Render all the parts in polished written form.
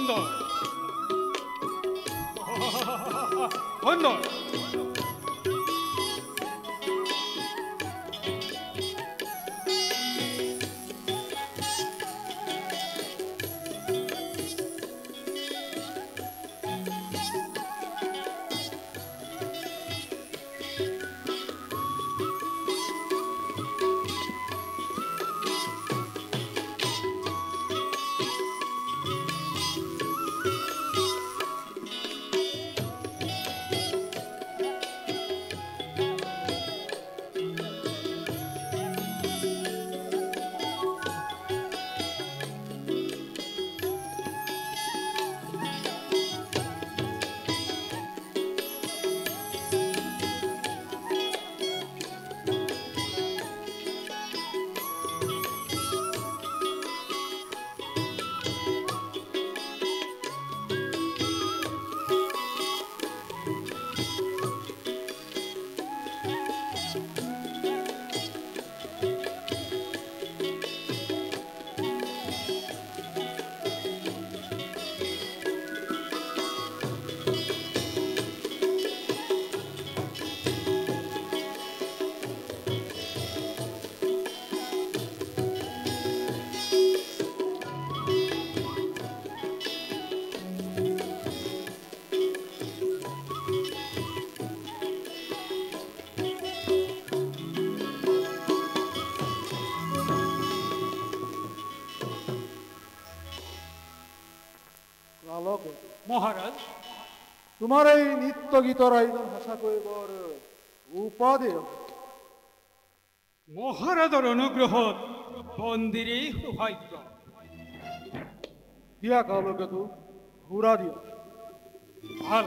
সুন্দৰ সুন্দৰ মহাৰাজ তোমাৰ এই নৃত্য গীতৰ আয়োজন সঁচাকৈ বৰ উপাদেয় মহাৰাজৰ অনুগ্ৰহত বন্দিৰেই সৌভাগ্য দিয়া কালকেতো ঘূৰা দিয়া ভাল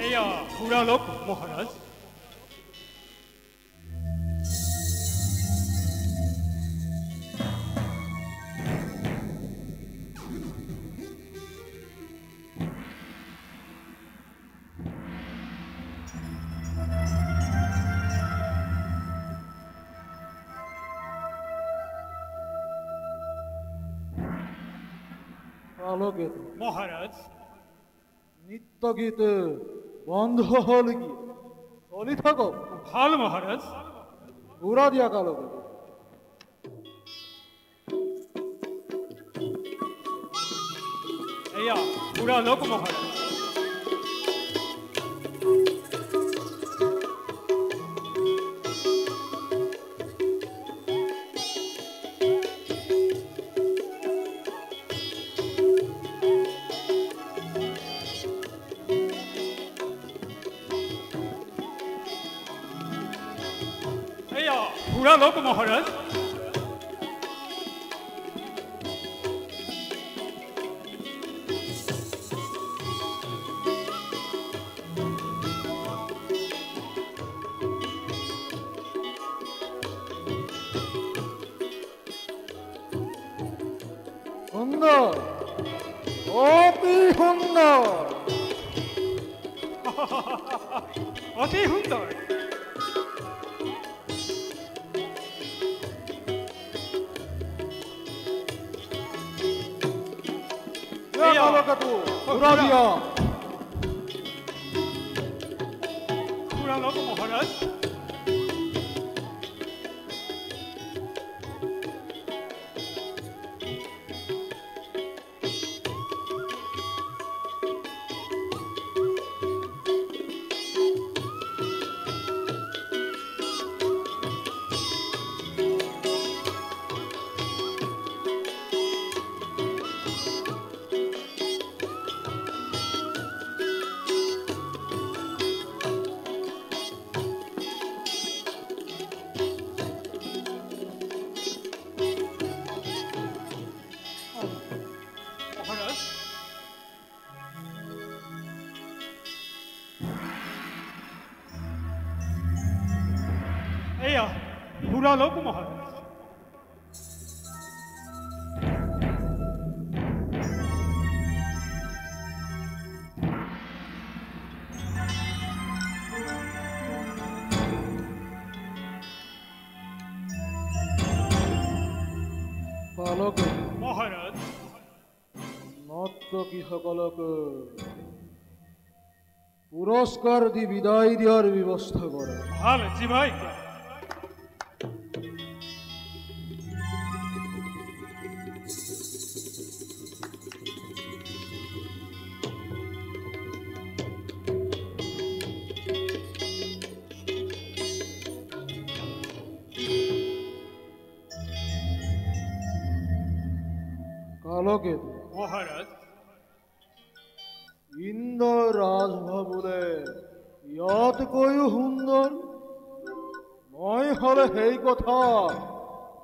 এয়া ঘূৰালক মহাৰাজ কালকেতো মহাৰাজ নৃত্য গীত বন্ধ হল কি চলি থাকক ভাল মহাৰাজ ঘূৰা দিয়া কালকেতো এয়া ঘূৰালক মহাৰাজ এয়া ঘূৰালক মহাৰাজ সুন্দৰ অতি সুন্দৰ অতি সুন্দৰ দিয়া কালকেতো ঘূৰা দিয়া ঘূৰালক মহাৰাজ এয়া ঘূৰালক মহাৰাজ কালকে মহাৰাজ নৰ্তকীসকলক পুৰস্কাৰ দি বিদায় দেওয়াৰ ব্যবস্থা কৰা। ভাল জিমাই কালকে মহাৰাজ ইন্দ্ৰ ৰাজভবনে ইয়াতকৈ সুন্দৰ মই হলে সেই কথা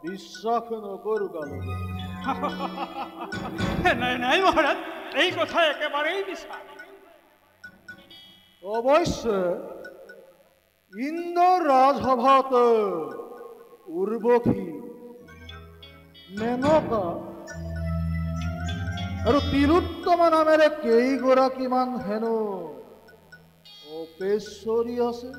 বিশ্বাস নকৰো কালকে। নাই নাই মহাৰাজ এই কথা একেবাৰেই মিছা। অৱশ্যে ইন্দ্ৰ ৰাজসভাত উৰ্বশী মেনকা আৰু তিলোত্তমা নামেৰে কেইগৰাকীমান হেনো অপেশ্বৰী আছে।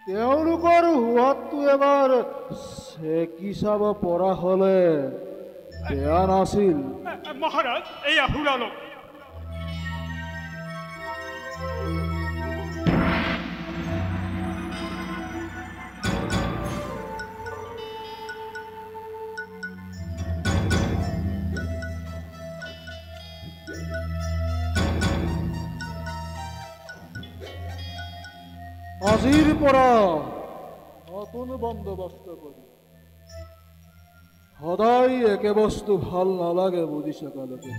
তেওঁলোকৰ হোৱাটো এবাৰ চেকি চাব পৰা হলে বেয়া নাছিল। মহাৰাজ এইয়া সুৰালোক। আজিৰ পৰা নতুন বন্দোবস্ত কৰি সদায় একে বস্তু ভাল নালাগে বুজিছে কালকে।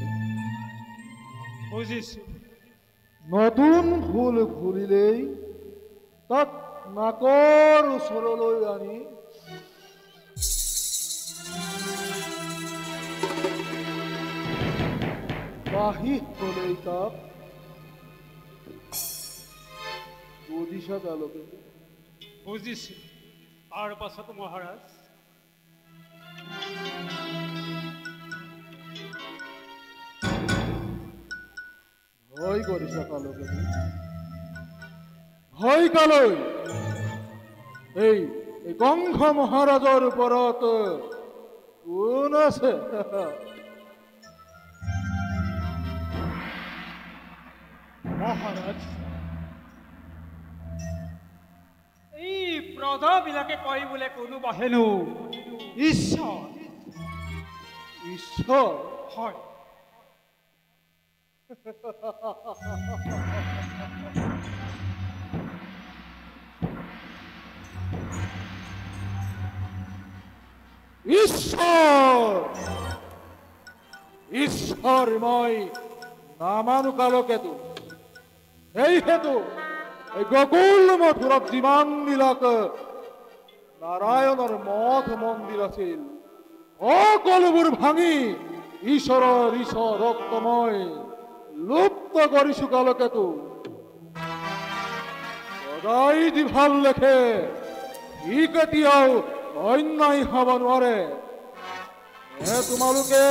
বুজিছো। নতুন ফুল ফুলিলেই তাক নাকৰ ওচৰলৈ আনি বাহি হলেই তাক বুজিছা কালকে। বুজিছো। তাৰ পাছত মহাৰাজ ভয় কৰিছা কালকে। ভয় কালৈ এই কংস মহাৰাজৰ ওপৰত কোন আছে? মহাৰাজ এই প্ৰজাবিলাকে কয় বোলে কোনোবা হেনো ঈশ্বৰ। ঈশ্বৰ? হয়। ঈশ্বৰ ঈশ্বৰ মই নামানো কালকেতো। সেইহেতু এই গকুল মথুৰত যিমানবিলাক নাৰায়ণৰ মঠ মন্দিৰ আছিল সকলোবোৰ ভাঙি ঈশ্বৰৰ ঈশ্বৰক মই লুপ্ত কৰিছো কালকেতো। সদায় যি ভাল লেখে ই কেতিয়াও অন্যায় হব নোৱাৰে। তোমালোকে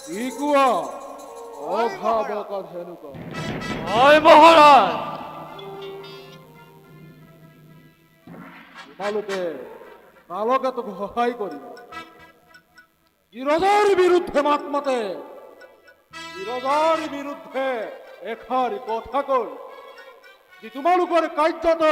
কি কোৱা? অভাৱক ধেনুকা। হয় মহাৰাজ। তোমালোকে কালকেতো সহায় কৰিবা। বিৰজাৰ বিৰুদ্ধে মাত মাতে, বিৰজাৰ বিৰুদ্ধে এষাৰ কথা কৈ যি তোমালোকৰ কাৰ্যত